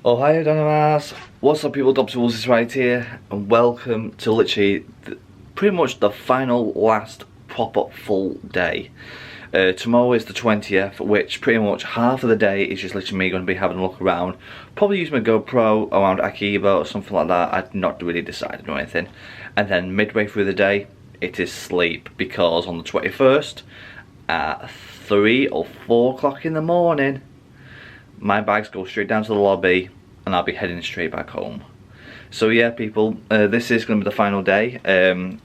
Oh hi Dynamass, what's up people, Dobbsyrules is right here and welcome to literally pretty much the final last proper full day. Tomorrow is the 20th, which pretty much half of the day is just literally me going to be having a look around. Probably use my GoPro around Akiba or something like that. I've not really decided or anything. And then midway through the day it is sleep, because on the 21st at 3 or 4 o'clock in the morning my bags go straight down to the lobby and I'll be heading straight back home. So yeah people, this is going to be the final day.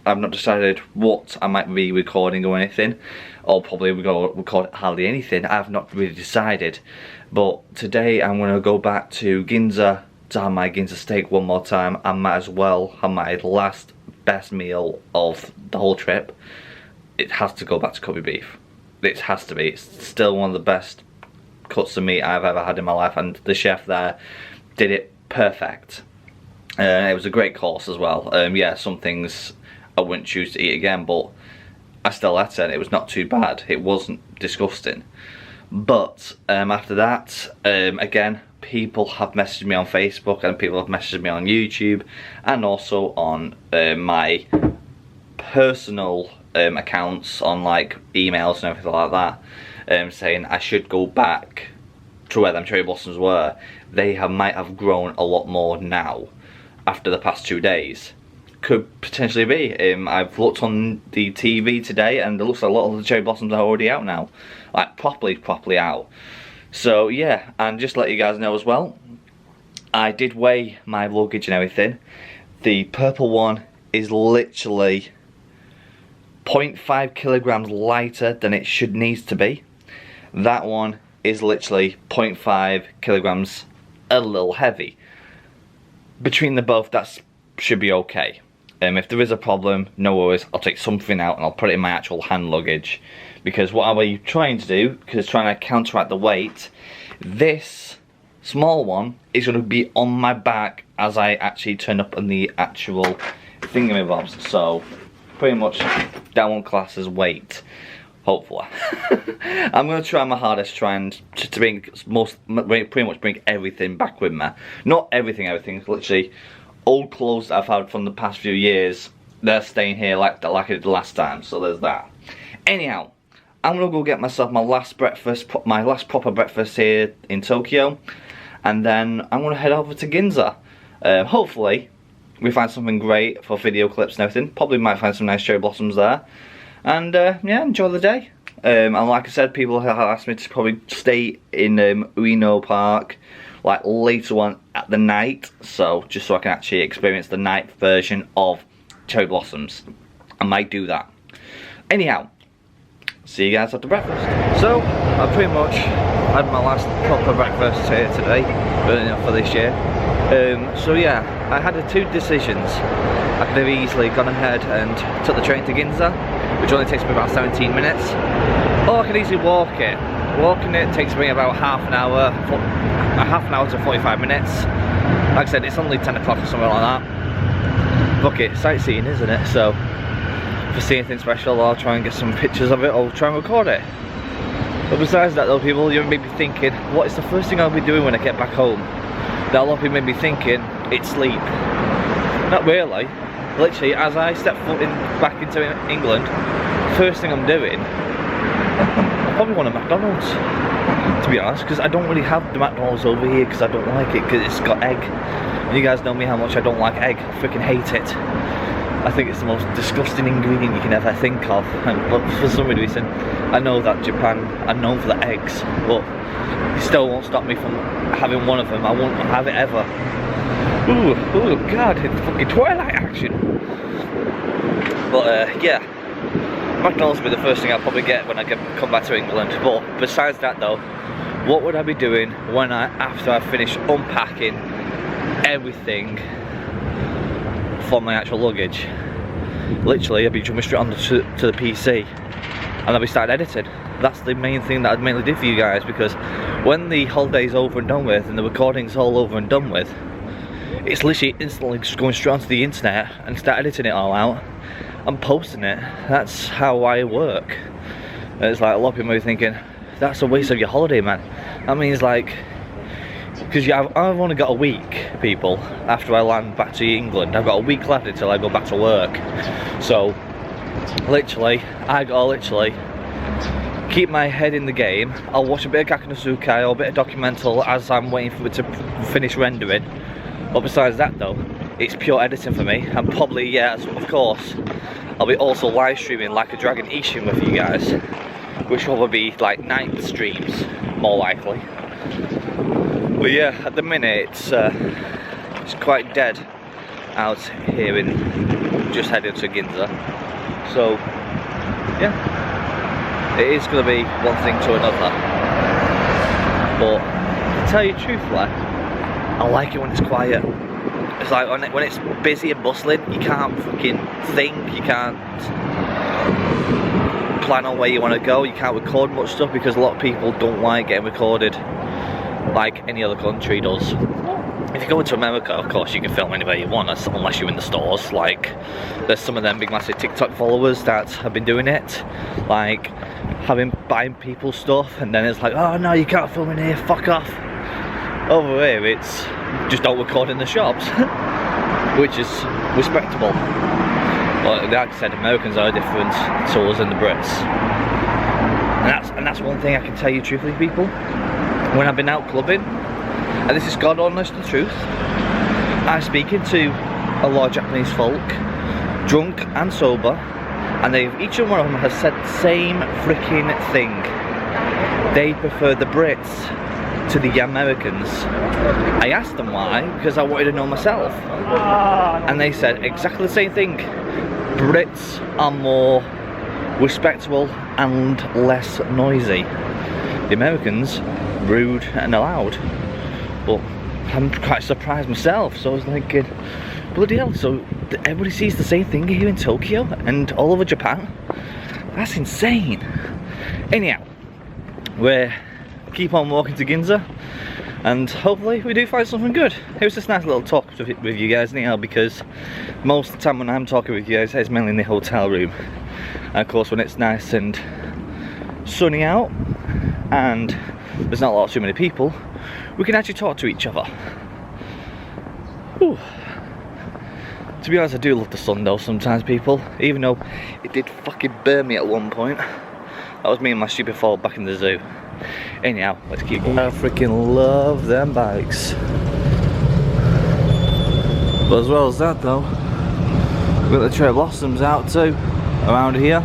I've not decided what I might be recording or anything, or probably we're going to record hardly anything. I've not really decided, but today I'm going to go back to Ginza to have my Ginza steak one more time. I might as well have my last best meal of the whole trip. It has to go back to Kobe beef. It has to be. It's still one of the best cuts of meat I've ever had in my life, and the chef there did it perfect. It was a great course as well. Yeah, some things I wouldn't choose to eat again, but I still ate it. It was not too bad. It wasn't disgusting. But after that, again, people have messaged me on Facebook and people have messaged me on YouTube and also on my personal accounts on like emails and everything like that, saying I should go back to where them cherry blossoms were. They might have grown a lot more now after the past 2 days. Could potentially be. I've looked on the TV today and it looks like a lot of the cherry blossoms are already out now, like properly out. So yeah, and just to let you guys know as well, I did weigh my luggage and everything. The purple one is literally 0.5 kilograms lighter than it needs to be. That one is literally 0.5 kilograms a little heavy. Between the both, that should be okay. If there is a problem, no worries, I'll take something out and I'll put it in my actual hand luggage. Because what are you trying to do, because trying to counteract the weight, this small one is going to be on my back as I actually turn up on the actual thingamabobs. So pretty much that one class as weight, hopefully. I'm going to try my hardest to bring pretty much bring everything back with me. Not everything, literally old clothes that I've had from the past few years, they're staying here like I did last time, so there's that. Anyhow, I'm going to go get myself my last proper breakfast here in Tokyo, and then I'm going to head over to Ginza. Hopefully we find something great for video clips and everything. Probably might find some nice cherry blossoms there. And yeah, enjoy the day. And like I said, people have asked me to probably stay in Ueno Park like later on at the night, so just so I can actually experience the night version of cherry blossoms. I might do that. Anyhow, see you guys after breakfast. So I pretty much had my last proper breakfast here today, for this year. So yeah, I had two decisions. I could have easily gone ahead and took the train to Ginza, which only takes me about 17 minutes, or I could easily walk it. Walking it takes me about half an hour to 45 minutes. Like I said, it's only 10 o'clock or something like that. Fuck it, sightseeing, isn't it? So if I see anything special, I'll try and get some pictures of it, or try and record it. But besides that though, people, you may be thinking, what is the first thing I'll be doing when I get back home? Now a lot of people may be thinking, it's sleep. Not really. Literally, as I step foot back into England, first thing I'm doing, I probably want a McDonald's, to be honest, because I don't really have the McDonald's over here because I don't like it, because it's got egg. And you guys know me how much I don't like egg. I freaking hate it. I think it's the most disgusting ingredient you can ever think of, but for some reason, I know that Japan are known for the eggs, but it still won't stop me from having one of them. I won't have it ever. Ooh, god, it's fucking Twilight action. But yeah, McDonald's will be the first thing I'll probably get when I come back to England. But besides that though, what would I be doing after I finish unpacking everything for my actual luggage? Literally, I'd be jumping straight on to the PC and I'll be starting editing. That's the main thing that I'd mainly do for you guys, because when the holiday's over and done with and the recording's all over and done with, it's literally instantly just going straight onto the internet and start editing it all out and posting it. That's how I work. And it's like a lot of people are thinking, that's a waste of your holiday, man. That means like because I've only got a week, people, after I land back to England. I've got a week left until I go back to work. So, literally, I gotta literally keep my head in the game. I'll watch a bit of Kakanosukai or a bit of documental as I'm waiting for it to finish rendering. But besides that though, it's pure editing for me. And probably, yeah, of course, I'll be also live streaming Like a Dragon Ishin with you guys, which will be like night streams, more likely. But yeah, at the minute it's quite dead out here in just heading to Ginza. So yeah, it is going to be one thing to another. But to tell you truthfully, I like it when it's quiet. It's like when it's busy and bustling, you can't fucking think, you can't plan on where you want to go, you can't record much stuff because a lot of people don't like getting recorded like any other country does. If you go into America, of course you can film anywhere you want, unless you're in the stores. Like, there's some of them big massive TikTok followers that have been doing it, like buying people's stuff, and then it's like, oh no, you can't film in here, fuck off. Over here it's just don't record in the shops, which is respectable. But like I said, Americans are different to us and the Brits, and that's one thing I can tell you truthfully, people. When I've been out clubbing, and this is God honest and truth, I'm speaking to a lot of Japanese folk, drunk and sober, and each one of them has said the same freaking thing. They prefer the Brits to the Americans. I asked them why, because I wanted to know myself, and they said exactly the same thing. Brits are more respectable and less noisy. The Americans, rude and loud. But I'm quite surprised myself, so I was thinking, bloody hell, so everybody sees the same thing here in Tokyo and all over Japan? That's insane. Anyhow, we keep on walking to Ginza, and hopefully we do find something good. It was just a nice little talk with you guys anyhow, because most of the time when I'm talking with you guys, it's mainly in the hotel room. And of course when it's nice and sunny out, and there's not too many people, we can actually talk to each other. Whew. To be honest, I do love the sun though sometimes, people, even though it did fucking burn me at one point. That was me and my stupid fall back in the zoo. Anyhow, let's keep going. I freaking love them bikes. But as well as that though, we've got the cherry blossoms out too, around here.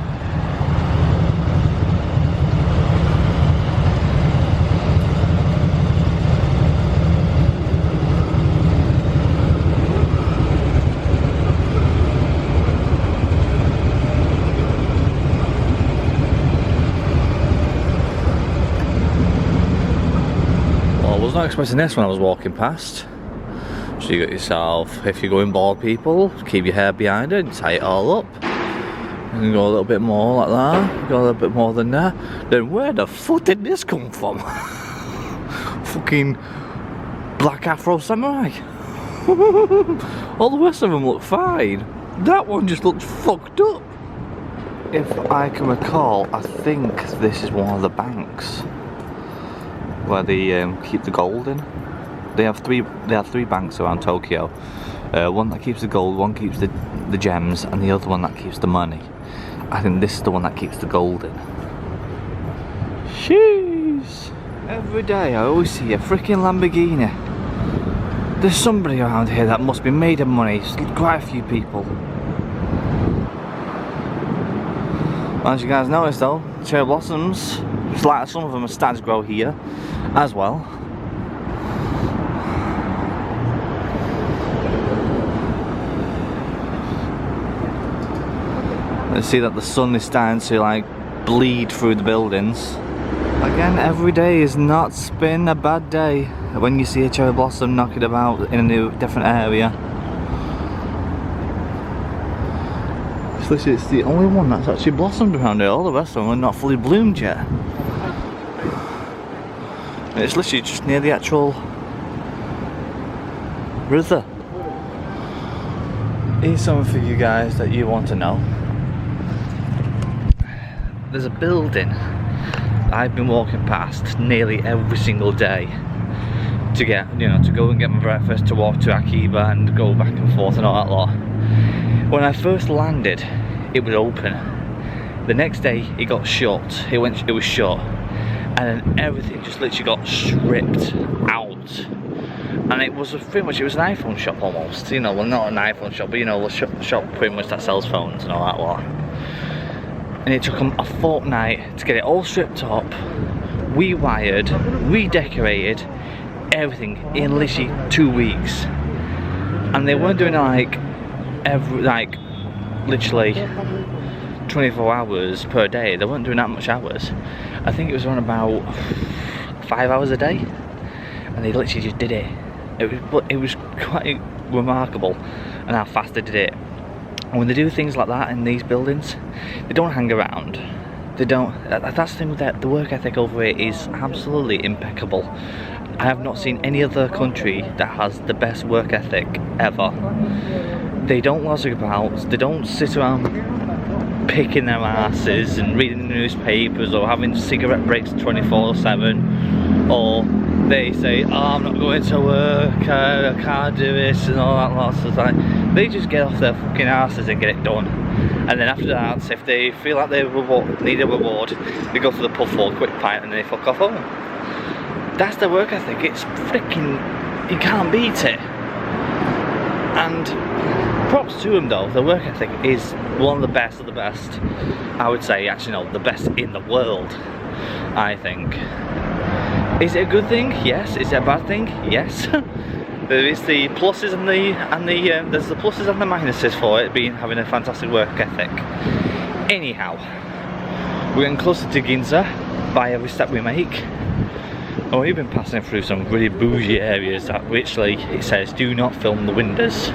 I was not expecting this when I was walking past. So you got yourself, if you're going bald, people, keep your hair behind it and tie it all up. And go a little bit more like that, go a little bit more than that. Then where the fuck did this come from? Fucking black afro samurai. All the rest of them look fine. That one just looks fucked up. If I can recall, I think this is one of the banks where they keep the gold in. They have three banks around Tokyo. One that keeps the gold, one keeps the gems, and the other one that keeps the money. I think this is the one that keeps the gold in. Jeez. Every day I always see a freaking Lamborghini. There's somebody around here that must be made of money. It's quite a few people. As you guys noticed though, cherry blossoms, it's like some of them are starting to grow here as well. Let's see that the sun is starting to like bleed through the buildings. Again, every day is not been a bad day when you see a cherry blossom knocking about in a new different area. It's the only one that's actually blossomed around here. All the rest of them are not fully bloomed yet. And it's literally just near the actual river. Here's something for you guys that you want to know. There's a building I've been walking past nearly every single day. to get, you know, to go and get my breakfast, to walk to Akiba and go back and forth and all that lot. When I first landed, it was open. The next day, it got shut. It was shut, and then everything just literally got stripped out. And it was pretty much, it was an iPhone shop almost. You know, well, not an iPhone shop, but you know, a shop pretty much that sells phones and all that lot. And it took them a fortnight to get it all stripped up, rewired, redecorated, everything in literally 2 weeks. And they weren't doing it like literally 24 hours per day. They weren't doing that much hours. I think it was around about 5 hours a day, and they literally just did it. It was quite remarkable and how fast they did it. And when they do things like that in these buildings, they don't hang around. They don't. That's the thing with that. The work ethic over here is absolutely impeccable. I have not seen any other country that has the best work ethic ever. They don't logic about. They don't sit around picking their asses and reading the newspapers or having cigarette breaks 24/7, or they say, oh, I'm not going to work, I can't do this and all that lot. So it's like, they just get off their fucking asses and get it done. And then after that, if they feel like they need a reward, they go for the pub for a quick pint and then they fuck off home. That's their work ethic. It's freaking, you can't beat it. And props to them though, their work ethic is one of the best of the best. I would say, actually no, the best in the world, I think. Is it a good thing? Yes. Is it a bad thing? Yes. There is the pluses and there's the pluses and the minuses for it being having a fantastic work ethic. Anyhow, we're getting closer to Ginza by every step we make. And we've been passing through some really bougie areas that literally it says do not film the windows,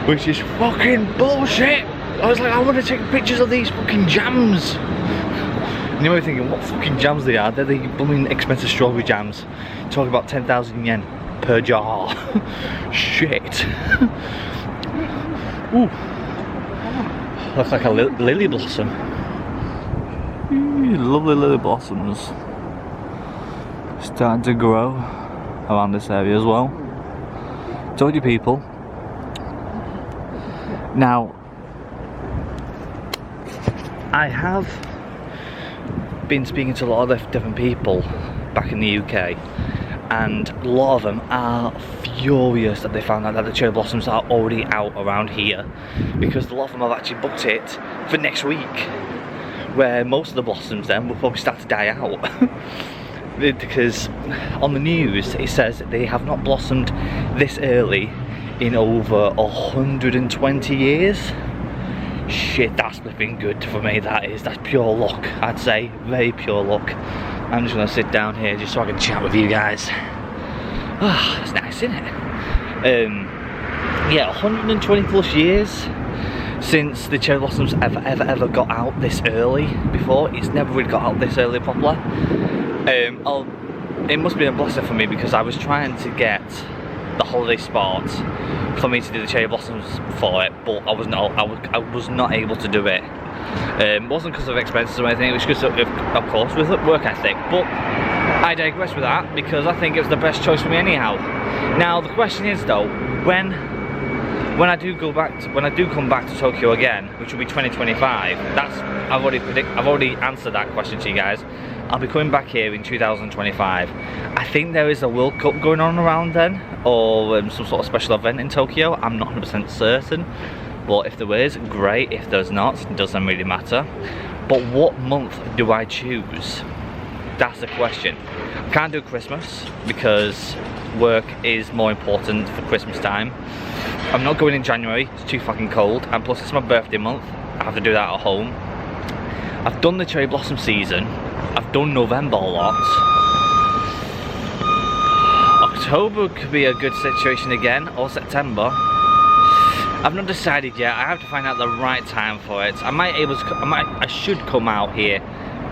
which is fucking bullshit. I was like, I want to take pictures of these fucking jams. And you might be thinking, what fucking jams they are? They're the blooming expensive strawberry jams. Talking about 10,000 yen per jar. Shit. Ooh. Looks like a lily blossom. Ooh, lovely lily blossoms. Starting to grow around this area as well. Told you people. Now, I have been speaking to a lot of different people back in the UK, and a lot of them are furious that they found out that the cherry blossoms are already out around here, because a lot of them have actually booked it for next week, where most of the blossoms then will probably start to die out. Because on the news it says that they have not blossomed this early in over 120 years. Shit, that's flipping good for me, that is. That's pure luck, I'd say. Very pure luck. I'm just gonna sit down here just so I can chat with you guys. Ah, it's nice, isn't it? Yeah, 120 plus years since the cherry blossoms ever got out this early before. It's never really got out this early properly. It must be a blessing for me, because I was trying to get the holiday spot for me to do the cherry blossoms for it, but I was not able to do it. It wasn't because of expenses or anything, it was because of course with work ethic, but I digress with that because I think it was the best choice for me anyhow. Now the question is though, when I do come back to Tokyo again, which will be 2025, I've already answered that question to you guys. I'll be coming back here in 2025. I think there is a World Cup going on around then, or some sort of special event in Tokyo. I'm not 100% certain, but if there is, great. If there's not, it doesn't really matter. But what month do I choose? That's the question. I can't do Christmas because work is more important for Christmas time. I'm not going in January, it's too fucking cold, and plus it's my birthday month. I have to do that at home. I've done the cherry blossom season. I've done November a lot. October could be a good situation again, or September. I've not decided yet. I have to find out the right time for it. I should come out here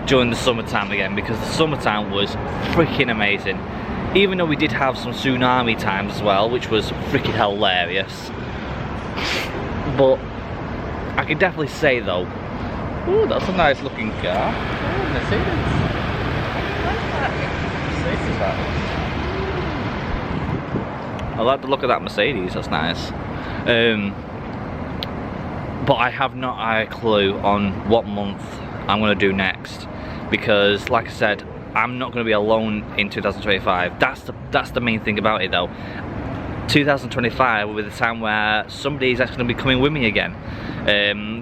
during the summertime again, because the summertime was freaking amazing. Even though we did have some tsunami times as well, which was freaking hilarious. But I can definitely say though, ooh, that's a nice looking car. Oh, Mercedes. I like the look of that Mercedes, that's nice. But I have not a clue on what month I'm going to do next, because like I said, I'm not going to be alone in 2025. That's the main thing about it though. 2025 will be the time where somebody is actually going to be coming with me again.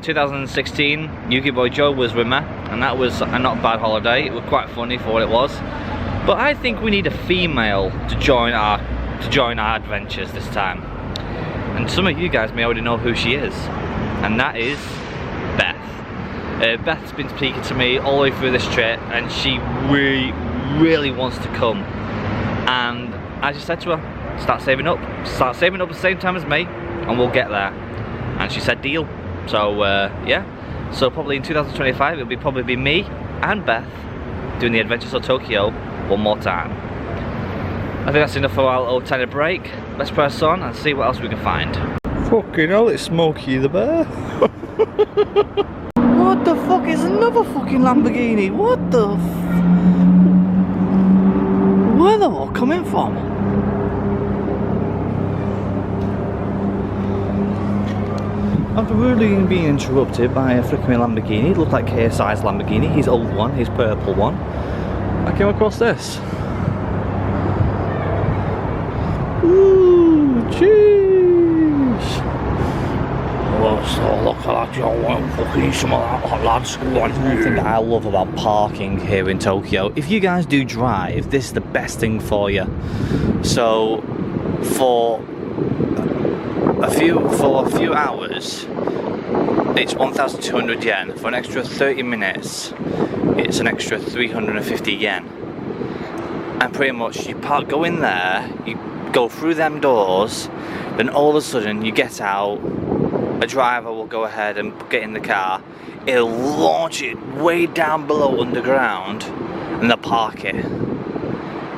2016, Yuki Boy Joe was with me, and that was a not bad holiday. It was quite funny for what it was. But I think we need a female to join our adventures this time. And some of you guys may already know who she is, and that is Beth. Beth's been speaking to me all the way through this trip, and she really wants to come. And I just said to her, start saving up at the same time as me, and we'll get there. And she said deal. So yeah, so probably in 2025 it'll probably be me and Beth doing the Adventures of Tokyo one more time. I think that's enough for our little tiny break. Let's press on and see what else we can find. Fucking hell, it's Smokey the Bear. What the fuck is another fucking Lamborghini? What the where are they all coming from? After rudely being interrupted by a flickering Lamborghini, it looked like KSI's Lamborghini, his old one, his purple one, I came across this. Ooh, jeez. Oh, so look at that, you want fucking some of that, lads. One thing I love about parking here in Tokyo, if you guys do drive, this is the best thing for you. So, for a few hours, it's 1,200 yen. For an extra 30 minutes, it's an extra 350 yen. And pretty much you go in there, you go through them doors, then all of a sudden you get out, a driver will go ahead and get in the car, it'll launch it way down below underground, and they'll park it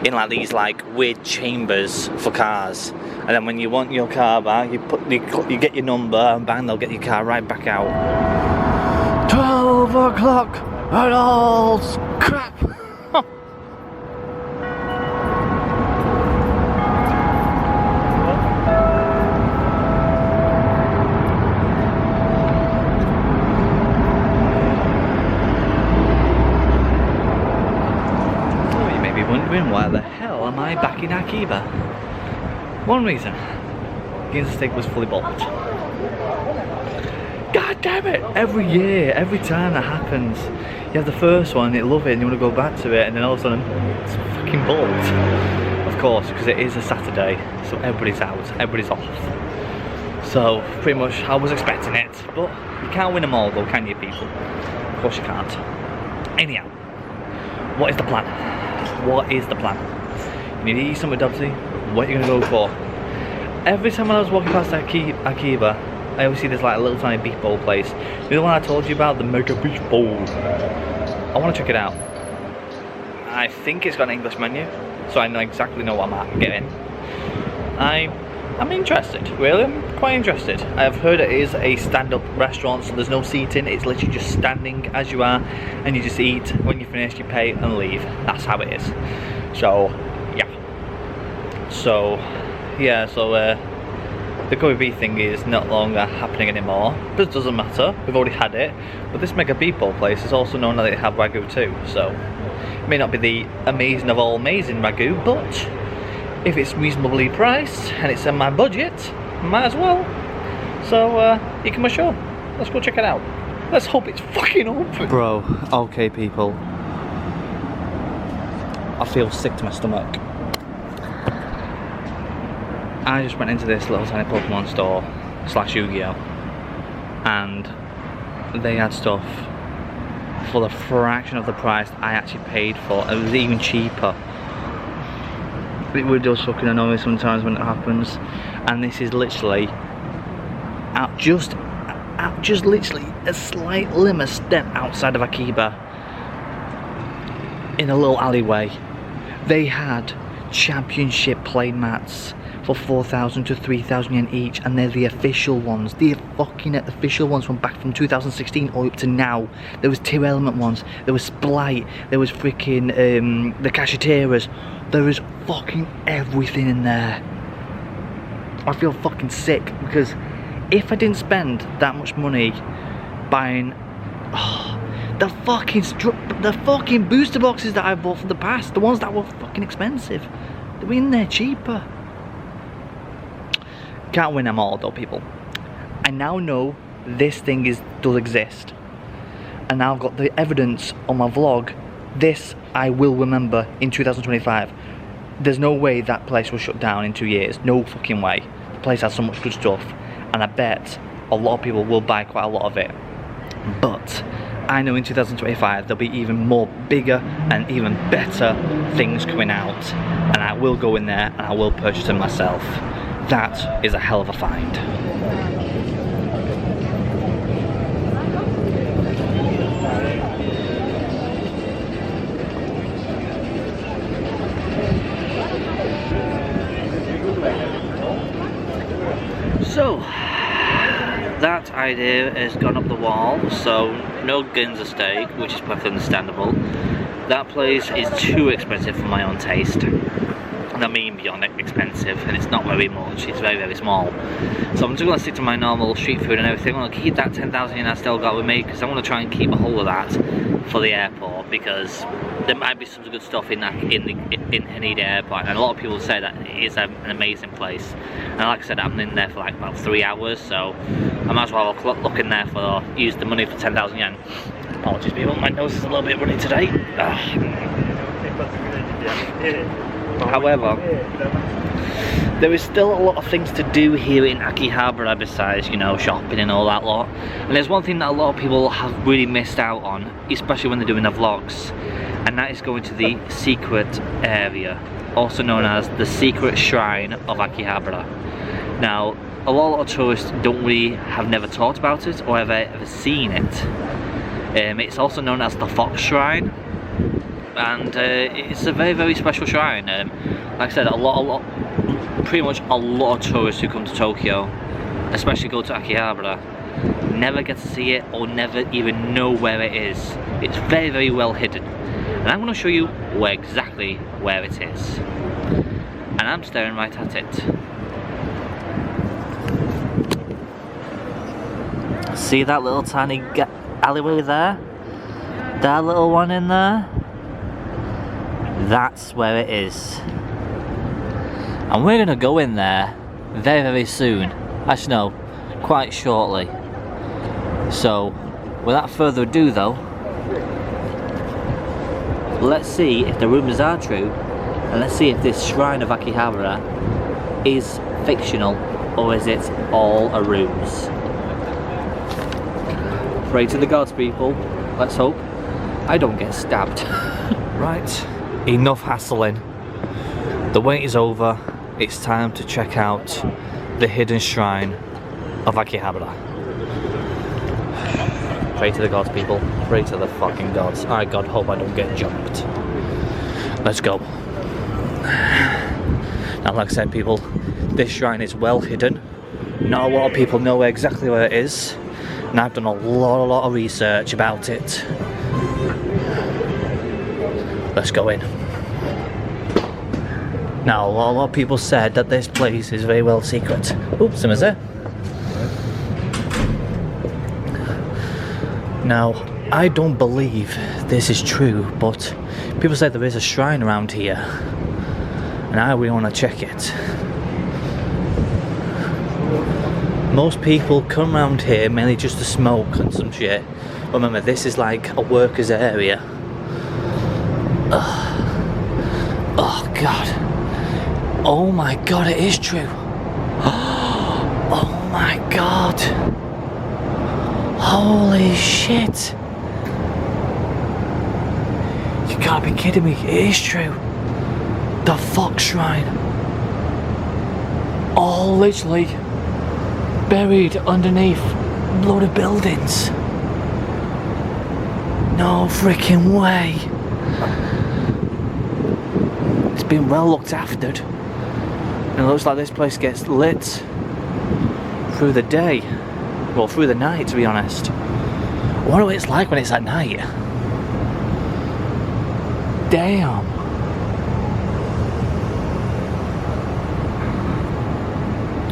in like these like weird chambers for cars. And then when you want your car back, you get your number, and bang, they'll get your car right back out. 12 o'clock and all crap. You may be wondering, why the hell am I back in Akiba? One reason, Ginza Steak was fully booked. God damn it! Every year, every time that happens, you have the first one, you love it, and you want to go back to it, and then all of a sudden, it's fucking booked. Of course, because it is a Saturday, so everybody's out, everybody's off. So, pretty much, I was expecting it, but you can't win them all though, can you, people? Of course you can't. Anyhow, what is the plan? What is the plan? You need to eat something, Dobbsy. What are you going to go for? Every time when I was walking past Akiba, I always see this like a little tiny beef bowl place. You know the one I told you about, the Mega Beef Bowl? I want to check it out. I think it's got an English menu, so I exactly know what I'm getting. I'm interested, really, I'm quite interested. I've heard it is a stand-up restaurant, so there's no seating, it's literally just standing as you are, and you just eat. When you finish, you pay and leave. That's how it is. So, yeah, so the Kobe beef thing is no longer happening anymore, but it doesn't matter, we've already had it. But this Mega Beef Bowl place is also known that they have Wagyu too, so it may not be the amazing of all amazing Wagyu, but if it's reasonably priced and it's in my budget, might as well. So you can be sure, let's go check it out. Let's hope it's fucking open. Bro, okay people, I feel sick to my stomach. I just went into this little tiny Pokemon store / Yu-Gi-Oh! And they had stuff for the fraction of the price I actually paid for. It was even cheaper. It would just fucking annoy me sometimes when it happens. And this is literally just literally a slight limb step outside of Akiba, in a little alleyway. They had championship play mats for 4,000 to 3,000 yen each, and they're the official ones. The fucking official ones from back from 2016 all up to now. There was 2 element ones, there was Splight, there was freaking the Casheteras. There is fucking everything in there. I feel fucking sick, because if I didn't spend that much money buying the fucking booster boxes that I bought from the past, the ones that were fucking expensive, they were in there cheaper. Can't win them all though, people. I now know this thing does exist, and now I've got the evidence on my vlog. This I will remember in 2025. There's no way that place will shut down in 2 years. No fucking way. The place has so much good stuff, and I bet a lot of people will buy quite a lot of it. But I know in 2025 there'll be even more bigger and even better things coming out, and I will go in there and I will purchase them myself. That is a hell of a find. So, that idea has gone up the wall, so no guns at stake, which is perfectly understandable. That place is too expensive for my own taste. I mean beyond expensive, and it's not very much, it's very, very small. So I'm just going to stick to my normal street food and everything. I'm going to keep that 10,000 yen I still got with me, because I want to try and keep a hold of that for the airport, because there might be some good stuff in Haneda Airport, and a lot of people say that it is an amazing place. And like I said, I'm in there for like about 3 hours, so I might as well have a look in there for use the money for 10,000 yen. Apologies people, my nose is a little bit runny today. However, there is still a lot of things to do here in Akihabara besides, you know, shopping and all that lot. And there's one thing that a lot of people have really missed out on, especially when they're doing their vlogs, and that is going to the secret area, also known as the secret shrine of Akihabara. Now, a lot of tourists have never talked about it or ever seen it. It's also known as the Fox Shrine. And it's a very, very special shrine. Like I said, pretty much a lot of tourists who come to Tokyo, especially go to Akihabara, never get to see it or never even know where it is. It's very, very well hidden. And I'm going to show you exactly where it is. And I'm staring right at it. See that little tiny alleyway there? That little one in there? That's where it is. And we're gonna go in there very, very soon. Actually no, quite shortly. So, without further ado though, let's see if the rumours are true, and let's see if this shrine of Akihabara is fictional or is it all a ruse. Pray to the gods, people. Let's hope I don't get stabbed. Right. Enough hassling. The wait is over. It's time to check out the hidden shrine of Akihabara. Pray to the gods, people. Pray to the fucking gods. I God hope I don't get jumped. Let's go. Now, like I said, people, this shrine is well hidden. Not a lot of people know exactly where it is, and I've done a lot of research about it. Let's go in. Now, a lot of people said that this place is very well secret. Oops, someone's there. Now, I don't believe this is true, but people say there is a shrine around here, and I really want to check it. Most people come around here mainly just to smoke and some shit. Remember, this is like a workers' area. Oh god. Oh my god, it is true. Oh my god. Holy shit. You gotta be kidding me, it is true. The Fox Shrine. All literally buried underneath a load of buildings. No freaking way. It's been well looked after, and it looks like this place gets lit through the day, well, through the night, to be honest. I wonder what it's like when it's at night. Damn.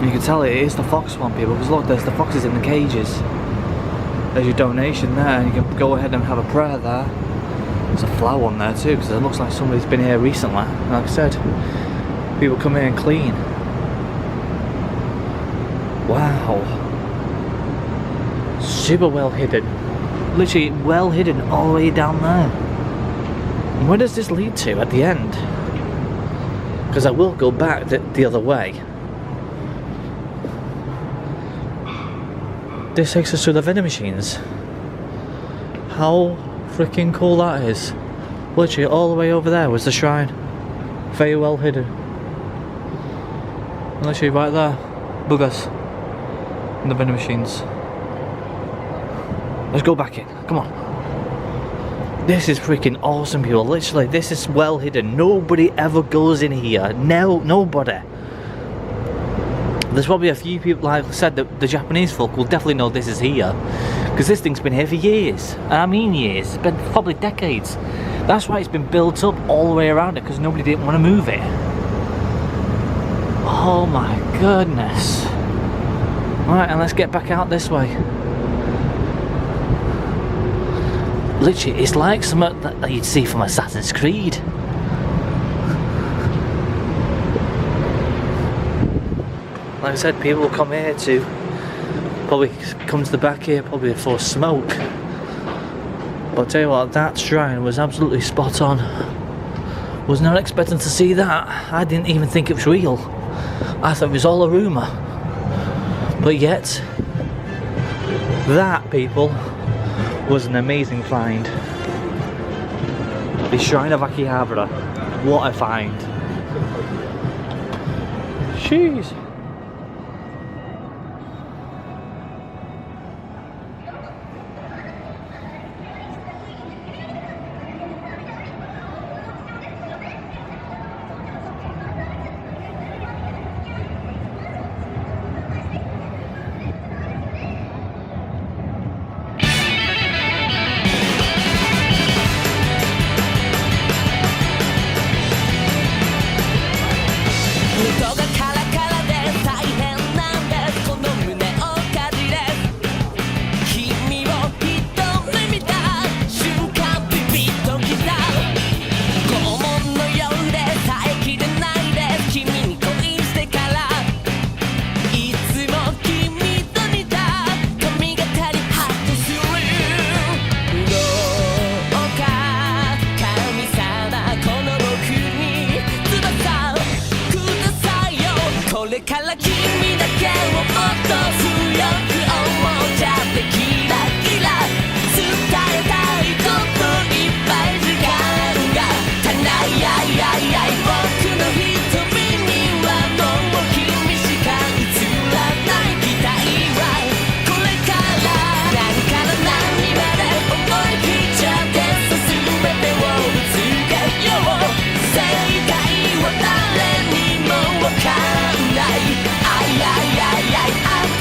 You can tell it is the fox one, people, because look, there's the foxes in the cages. There's your donation there, and you can go ahead and have a prayer there. There's a flower one there too, because it looks like somebody's been here recently. Like I said, people come here and clean. Wow. Super well hidden. Literally well hidden all the way down there. And where does this lead to at the end? Because I will go back the other way. This takes us to the vending machines. How freaking cool that is. Literally all the way over there was the shrine. Very well hidden. Literally right there. Buggers. And the vending machines. Let's go back in. Come on. This is freaking awesome, people. Literally, this is well hidden. Nobody ever goes in here. No, nobody. There's probably a few people, like I said, the Japanese folk will definitely know this is here. Because this thing's been here for years. I mean years. It's been probably decades. That's why it's been built up all the way around it, because nobody didn't want to move it. Oh my goodness. Right, and let's get back out this way. Literally, it's like something that you'd see from Assassin's Creed. Like I said, people will come here to probably come to the back here, probably for smoke. But I'll tell you what, that shrine was absolutely spot on. Was not expecting to see that. I didn't even think it was real. I thought it was all a rumour. But yet, that, people, was an amazing find. The Shrine of Akiba. What a find. Jeez.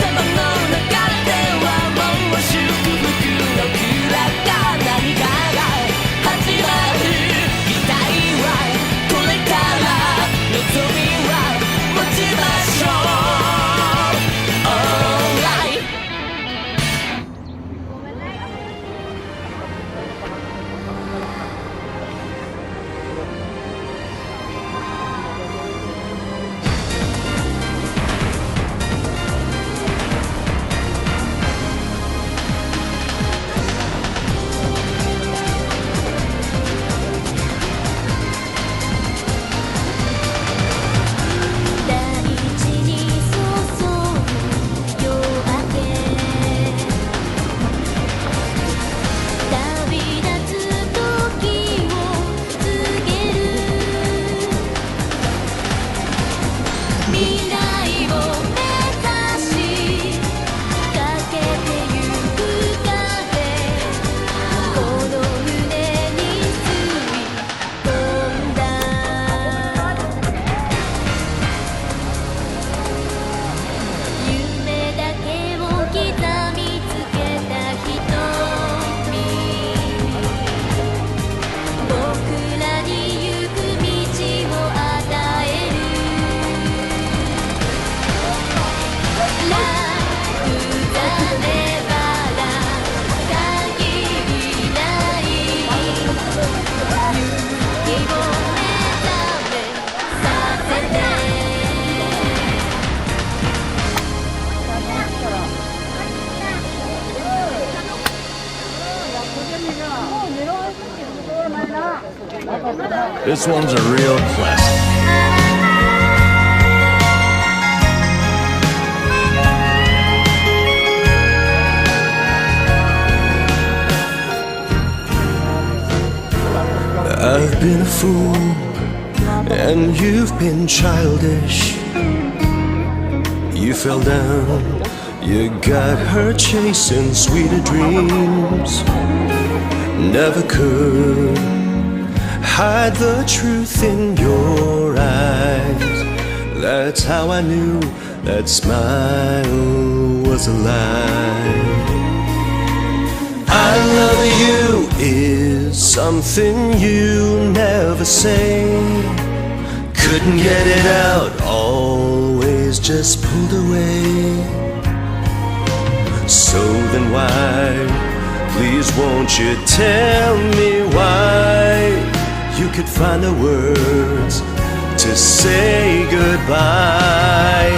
I This one's a real classic. I've been a fool, and you've been childish. You fell down, you got hurt chasing sweeter dreams. Never could hide the truth in your eyes. That's how I knew that smile was a lie. I love you is something you never say. Couldn't get it out, always just pulled away. So then why, please won't you tell me why you could find the words to say goodbye.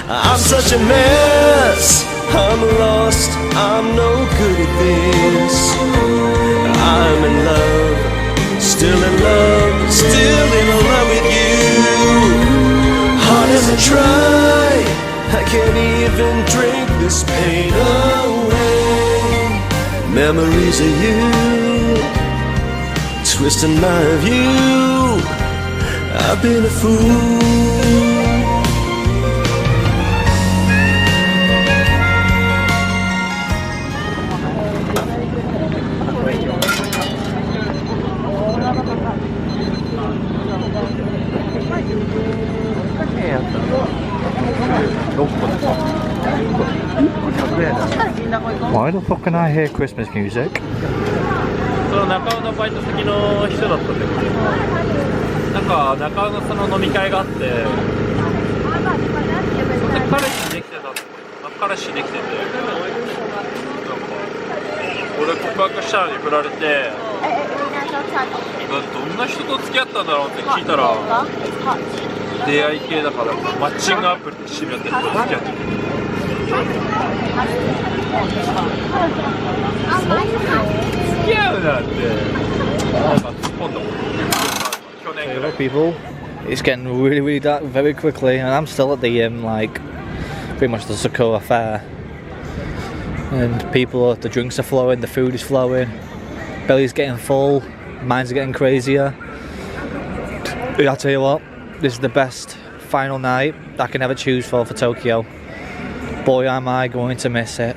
I'm such a mess, I'm lost, I'm no good at this. I'm in love, still in love, still in love with you. Hard as I try, I can't even drink this pain away. Memories of you, twisting my view. I've been a fool. Why the fuck can I hear Christmas music? その中尾のバイト先の人だったんだけど、なんか中尾のその飲み会があって、それで彼氏できてて、俺告白したのに振られて、どんな人と付き合ったんだろうって聞いたら、出会い系だからマッチングアプリで知り合ってる人と付き合ってる。付き合うなんてなんか突っ込んだもん。去年ぐらい。People, it's getting really dark very quickly, and I'm still at the like pretty much the Sakura fair. And people, the drinks are flowing, the food is flowing, belly's getting full, minds are getting crazier. I tell you what, this is the best final night I can ever choose for Tokyo. Boy, am I going to miss it.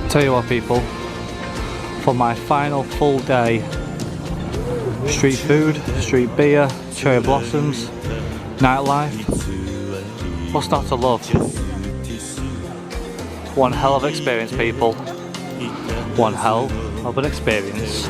Tell you what, people, for my final full day, street food, street beer, cherry blossoms, nightlife, what's not to love? One hell of an experience, people. One hell of an experience.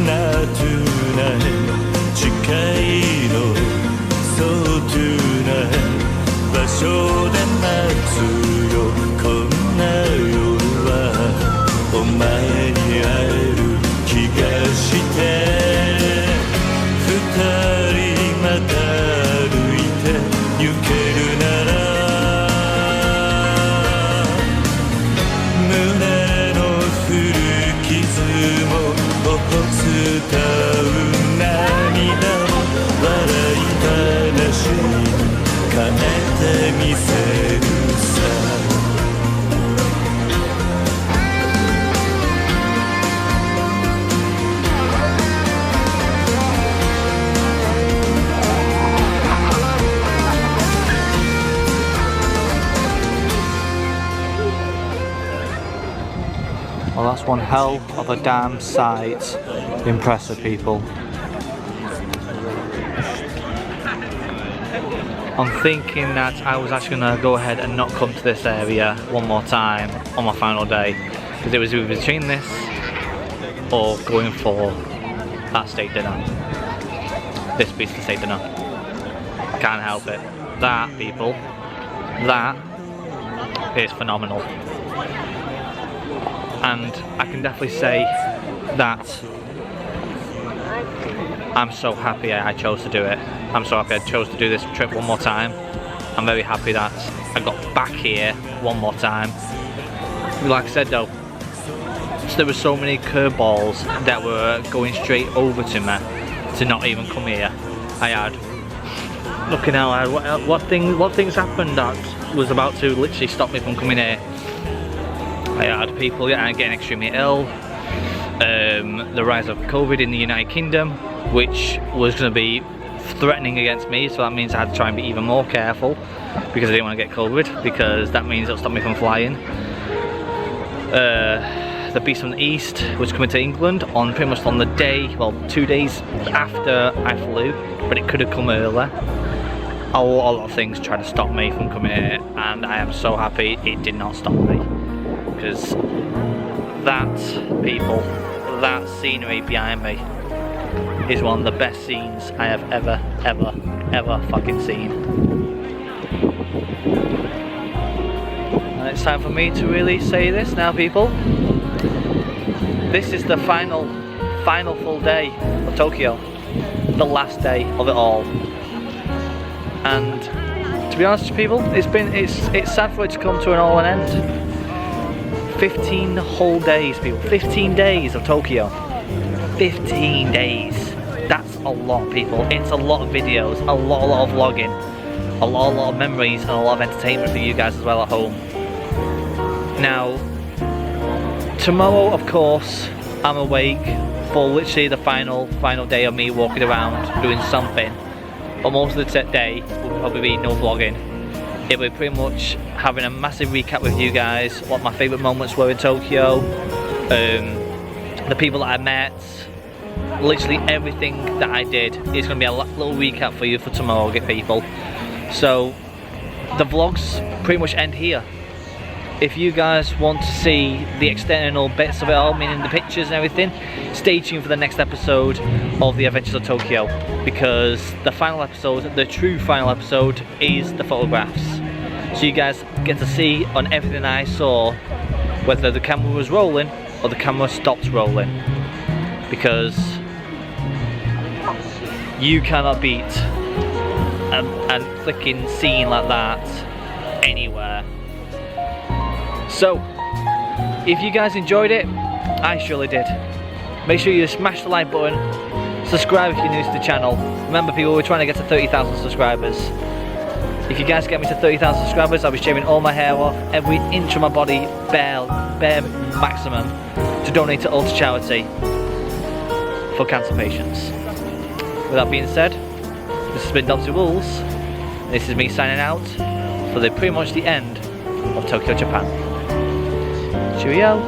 Not tonight, just one hell of a damn sight impressive, people. I'm thinking that I was actually going to go ahead and not come to this area one more time on my final day, because it was either between this or going for that steak dinner. This piece of steak dinner. Can't help it. That, people, that is phenomenal. And I can definitely say that I'm so happy I chose to do it. I'm so happy I chose to do this trip one more time. I'm very happy that I got back here one more time. Like I said though, there were so many curveballs that were going straight over to me to not even come here. I had, looking out, what things happened that was about to literally stop me from coming here. I had people getting extremely ill, the rise of COVID in the United Kingdom, which was going to be threatening against me, so that means I had to try and be even more careful because I didn't want to get COVID, because that means it'll stop me from flying. The beast from the east was coming to England on pretty much on the day, well, 2 days after I flew, but it could have come earlier. A lot of things tried to stop me from coming here, and I am so happy it did not stop me, because that, people, that scenery behind me is one of the best scenes I have ever fucking seen. And it's time for me to really say this now, people. This is the final full day of Tokyo. The last day of it all. And to be honest with people, it's sad for it to come to an end. 15 whole days, people. 15 days of Tokyo. 15 days. That's a lot, people. It's a lot of videos, a lot of vlogging, a lot of memories, and a lot of entertainment for you guys as well at home. Now, tomorrow, of course, I'm awake for literally the final day of me walking around doing something. But most of the day will probably be no vlogging. It will be pretty much having a massive recap with you guys, what my favourite moments were in Tokyo, the people that I met, literally everything that I did is going to be a little recap for you for tomorrow, people. So the vlogs pretty much end here. If you guys want to see the external bits of it all, meaning the pictures and everything, stay tuned for the next episode of the Adventures of Tokyo, because the final episode, the true final episode, is the photographs. So you guys get to see on everything I saw whether the camera was rolling or the camera stopped rolling, because you cannot beat a flicking scene like that anywhere. So, if you guys enjoyed it, I surely did. Make sure you smash the like button, subscribe if you're new to the channel. Remember, people, we're trying to get to 30,000 subscribers. If you guys get me to 30,000 subscribers, I'll be shaving all my hair off, every inch of my body, bare maximum, to donate to Ultra Charity for cancer patients. With that being said, this has been Dobbsyrules. This is me signing out for pretty much the end of Tokyo, Japan. Cheerio.